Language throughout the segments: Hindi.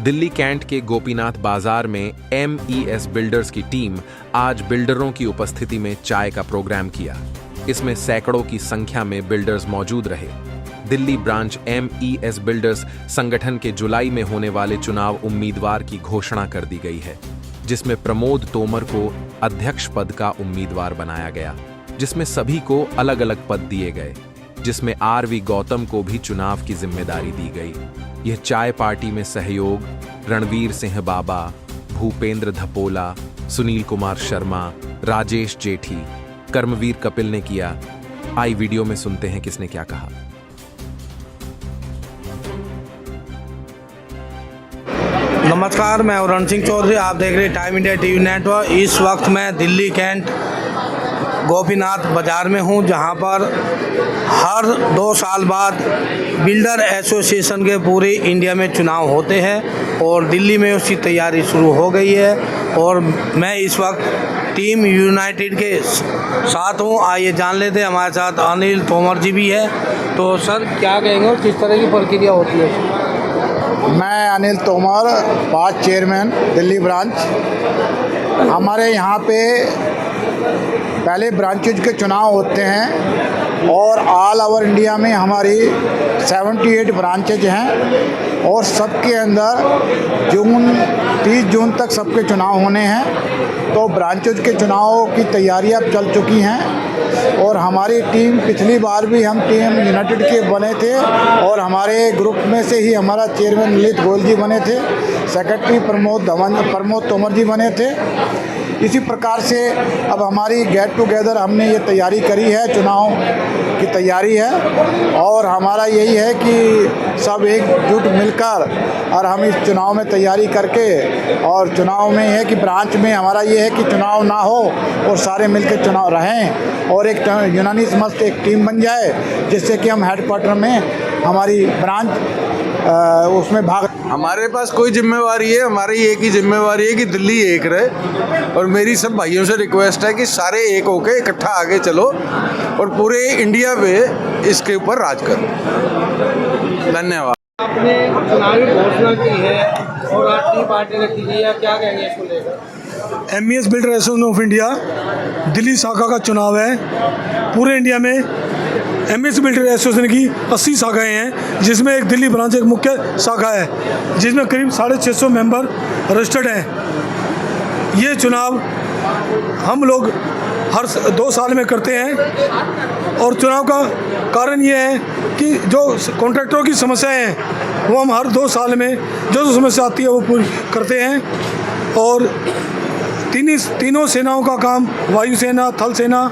दिल्ली कैंट के गोपीनाथ बाजार में MES बिल्डर्स की टीम आज बिल्डरों की उपस्थिति में चाय का प्रोग्राम किया। इसमें सैकड़ों की संख्या में बिल्डर्स मौजूद रहे। दिल्ली ब्रांच MES बिल्डर्स संगठन के जुलाई में होने वाले चुनाव उम्मीदवार की घोषणा कर दी गई है, जिसमें प्रमोद तोमर को अध्यक्ष पद का उम्मीदवार बनाया गया, जिसमें सभी को अलग अलग पद दिए गए, जिसमें RV गौतम को भी चुनाव की जिम्मेदारी दी गई। यह चाय पार्टी में सहयोग रणवीर सिंह बाबा, भूपेंद्र धपोला, सुनील कुमार शर्मा, राजेश जेठी, कर्मवीर कपिल ने किया। आई वीडियो में सुनते हैं किसने क्या कहा। नमस्कार, मैं रण सिंह चौधरी। आप देख रहे हैं टाइम इंडिया टीवी नेटवर्क। इस वक्त मैं दिल्ली कैंट गोपीनाथ बाजार में हूं, जहां पर हर 2 साल बाद बिल्डर एसोसिएशन के पूरे इंडिया में चुनाव होते हैं और दिल्ली में उसकी तैयारी शुरू हो गई है। और मैं इस वक्त टीम यूनाइटेड के साथ हूं। आइए जान लेते हैं। हमारे साथ अनिल तोमर जी भी है। तो सर, क्या कहेंगे और किस तरह की प्रक्रिया होती है? मैं अनिल तोमर, पास चेयरमैन दिल्ली ब्रांच। हमारे यहाँ पे पहले ब्रांचेज के चुनाव होते हैं और ऑल ओवर इंडिया में हमारी 78 ब्रांचेज हैं और सबके अंदर 30 जून तक सबके चुनाव होने हैं। तो ब्रांचेज के चुनाव की तैयारी अब चल चुकी हैं और हमारी टीम पिछली बार भी हम टीम यूनाइटेड के बने थे और हमारे ग्रुप में से ही हमारा चेयरमैन ललित गोयल जी बने थे, सेक्रेटरी प्रमोद तोमर जी बने थे। इसी प्रकार से अब हमारी गेट टुगेदर हमने ये तैयारी करी है, चुनाव की तैयारी है और हमारा यही है कि सब एकजुट मिलकर और हम इस चुनाव में तैयारी करके, और चुनाव में है कि ब्रांच में हमारा ये है कि चुनाव ना हो और सारे मिलकर चुनाव रहें और एक यूनानिमस मस्त एक टीम बन जाए, जिससे कि हम हेडक्वार्टर में हमारी ब्रांच उसमें भाग। हमारे पास कोई जिम्मेवारी है, हमारी एक ही जिम्मेवारी है कि दिल्ली एक रहे। और मेरी सब भाइयों से रिक्वेस्ट है कि सारे एक होके इकट्ठा आगे चलो और पूरे इंडिया में इसके ऊपर राज करो। धन्यवाद। आपने चुनावी घोषणा की है और आज टी पार्टी रखी गई है, क्या कहेंगे इसको लेकर? MES builder association of India Delhi शाखा का चुनाव है। पूरे इंडिया में MES बिल्डर एसोसिएशन की 80 शाखाएँ हैं, जिसमें एक दिल्ली ब्रांच एक मुख्य शाखा है, जिसमें करीब 650 मेंबर रजिस्टर्ड हैं। ये चुनाव हम लोग हर 2 साल में करते हैं और चुनाव का कारण ये है कि जो कॉन्ट्रैक्टरों की समस्याएं हैं वो हम हर 2 साल में जो समस्या आती है वो पूरी करते हैं। और तीनों सेनाओं का काम, वायुसेना, थल सेना,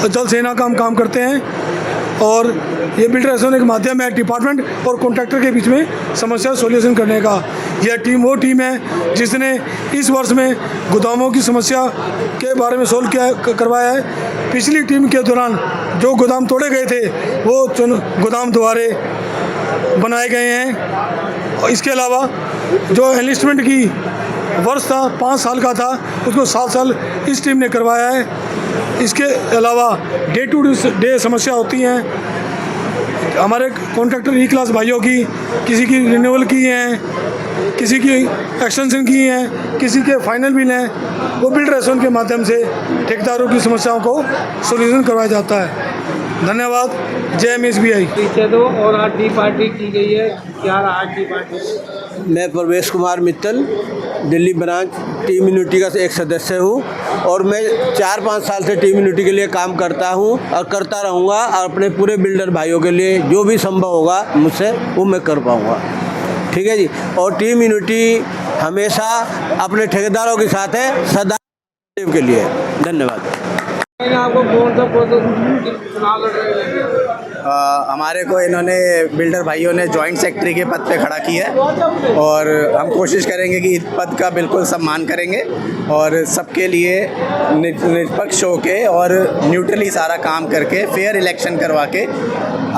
जल सेना का हम काम करते हैं। और ये बिल्डर एसोसिएशन के माध्यम है डिपार्टमेंट और कॉन्ट्रैक्टर के बीच में समस्या सोल्यूशन करने का। यह टीम वो टीम है जिसने इस वर्ष में गोदामों की समस्या के बारे में सोल्व करवाया है। पिछली टीम के दौरान जो गोदाम तोड़े गए थे वो गोदाम दोबारे बनाए गए हैं। और इसके अलावा जो एनलिस्टमेंट की वर्ष था 5 साल का था, उसको 7 साल इस टीम ने करवाया है। इसके अलावा डे टू डे समस्या होती हैं हमारे कॉन्ट्रैक्टर E-क्लास भाइयों की, किसी की रिन्यूअल की हैं, किसी की एक्सटेंशन की हैं, किसी के फाइनल बिल हैं, वो बिल्डर एसोसिएशन के माध्यम से ठेकेदारों की समस्याओं को सोल्यूशन करवाया जाता है। धन्यवाद। जय MESBI। पीछे दो। और आज टी पार्टी की गई है, क्या रहा आज टी पार्टी? मैं प्रवेश Kumar Mittal, Delhi branch team unity का एक सदस्य हूं और मैं 4-5 साल से टीम यूनिटी के लिए काम करता हूं और करता रहूंगा और अपने पूरे बिल्डर भाइयों के लिए जो भी संभव होगा मुझसे वो मैं कर पाऊंगा। ठीक है जी। और टीम यूनिटी हमेशा अपने ठेकेदारों के साथ है, सदा के लिए। धन्यवाद। आपको कौन सा चुनाव लड़ रहे हैं? हमारे को इन्होंने बिल्डर भाइयों ने जॉइंट सेक्रेटरी के पद पे खड़ा किया है और हम कोशिश करेंगे कि इस पद का बिल्कुल सम्मान करेंगे और सबके लिए निष्पक्ष होके और न्यूट्रली सारा काम करके फेयर इलेक्शन करवा के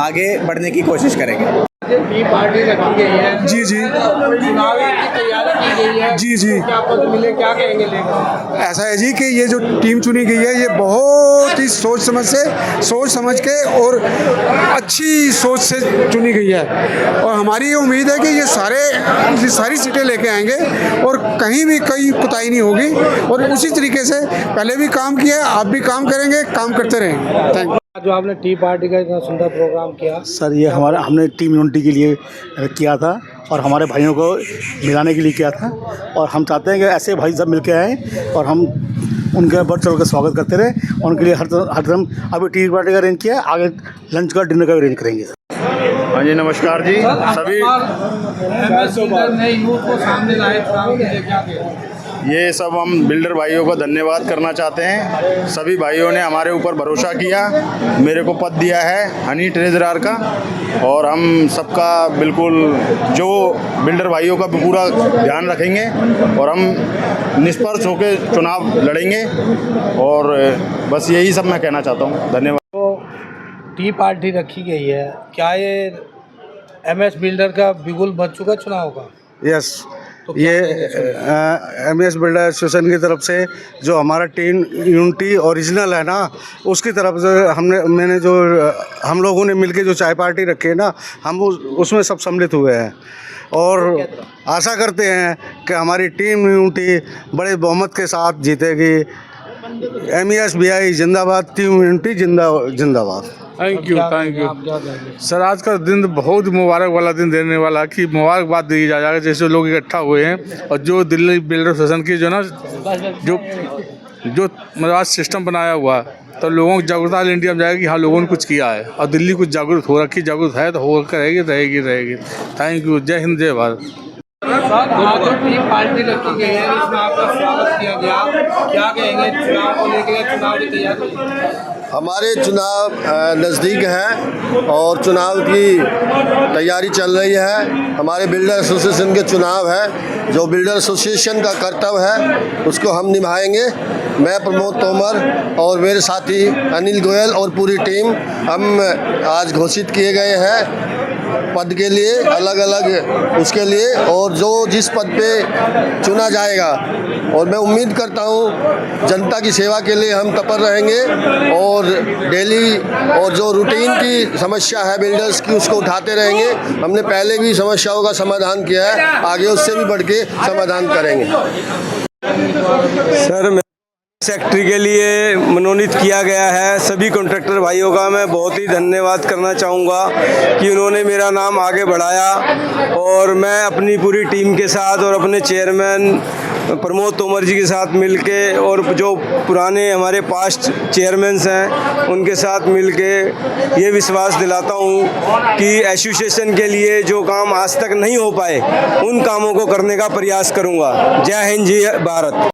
आगे बढ़ने की कोशिश करेंगे। टी पार्टी रखी गई है। जी जी चुनाव की तैयारी की गई है। जी जी। क्या पद मिले, क्या कहेंगे लेकर? ऐसा है जी कि ये जो टीम चुनी गई है ये बहुत बहुत ही सोच समझ के और अच्छी सोच से चुनी गई है। और हमारी ये उम्मीद है कि ये सारी सीटें लेके आएंगे और कहीं भी कोई कुताही नहीं होगी। और उसी तरीके से पहले भी काम किया है, आप भी काम करेंगे, काम करते रहेंगे। Thank you. जो आपने टी पार्टी का इतना सुंदर प्रोग्राम किया, सर ये हमने टीम यूनिटी के लिए किया था और हमारे भाइयों को मिलाने के लिए किया था। और हम चाहते हैं कि ऐसे भाई सब मिल के आएँ और हम उनके बढ़ चढ़ कर स्वागत करते रहे। उनके लिए हर तरह अभी टी पार्टी का अरेंज किया है, आगे लंच का डिनर का अरेंज करेंगे। हाँ जी, नमस्कार जी सभी। ये सब हम बिल्डर भाइयों को धन्यवाद करना चाहते हैं। सभी भाइयों ने हमारे ऊपर भरोसा किया, मेरे को पद दिया है हनी ट्रेजरर का, और हम सबका बिल्कुल जो बिल्डर भाइयों का पूरा ध्यान रखेंगे और हम निष्पक्ष होकर चुनाव लड़ेंगे। और बस यही सब मैं कहना चाहता हूँ। धन्यवाद। तो टी पार्टी रखी गई है, क्या ये एमएस बिल्डर का बिगुल बच चुका चुनाव का? यस, ये एमएस बिल्डर एसोसिएशन की तरफ से जो हमारा टीम यूनिटी ओरिजिनल है ना, उसकी तरफ से हम लोगों ने मिलके जो चाय पार्टी रखी है ना, हम उसमें सब सम्मिलित हुए हैं और आशा करते हैं कि हमारी टीम यूनिटी बड़े बहुमत के साथ जीतेगी। MESBI जिंदाबाद, टीम यूनिटी जिंदाबाद। Thank you. सर आज का दिन बहुत मुबारक वाला दिन देने वाला कि मुबारकबाद दी जाएगा जैसे लोग इकट्ठा हुए हैं। और जो दिल्ली बिल्डर एसोसिएशन की जो मतलब आज सिस्टम बनाया हुआ है, तो लोगों को जागरूकता इंडिया में जाएगी कि हाँ लोगों ने कुछ किया है और दिल्ली कुछ जागरूक हो रखी, जागरूक है तो हो रहेगी। Thank you. जय हिंद, जय भारत। आज जो टी पार्टी रखी गई है, इसमें आपका स्वागत किया गया, क्या कहेंगे चुनाव को लेकर, चुनाव की तैयारी? हमारे चुनाव नज़दीक हैं और चुनाव की तैयारी चल रही है। हमारे बिल्डर एसोसिएशन के चुनाव है, जो बिल्डर एसोसिएशन का कर्तव्य है उसको हम निभाएंगे। मैं प्रमोद तोमर और मेरे साथी अनिल गोयल और पूरी टीम हम आज घोषित किए गए हैं पद के लिए, अलग अलग उसके लिए, और जो जिस पद पे चुना जाएगा। और मैं उम्मीद करता हूँ जनता की सेवा के लिए हम तत्पर रहेंगे और डेली और जो रूटीन की समस्या है बिल्डर्स की उसको उठाते रहेंगे। हमने पहले भी समस्याओं का समाधान किया है, आगे उससे भी बढ़ के समाधान करेंगे। सर सेक्रेटरी के लिए मनोनीत किया गया है। सभी कॉन्ट्रैक्टर भाइयों का मैं बहुत ही धन्यवाद करना चाहूँगा कि उन्होंने मेरा नाम आगे बढ़ाया। और मैं अपनी पूरी टीम के साथ और अपने चेयरमैन प्रमोद तोमर जी के साथ मिलके और जो पुराने हमारे पास्ट चेयरमैन्स हैं उनके साथ मिलके ये विश्वास दिलाता हूँ कि एसोसिएशन के लिए जो काम आज तक नहीं हो पाए उन कामों को करने का प्रयास करूँगा। जय हिंद, जय भारत।